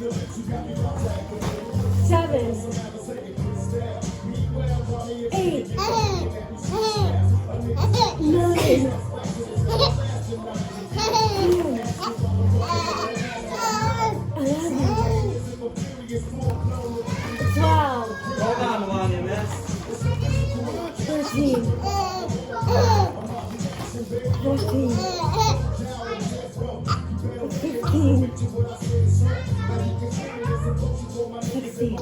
7, 8, 9, 11, 12, Hold on, Melania, man. 13, 14, 15, 16,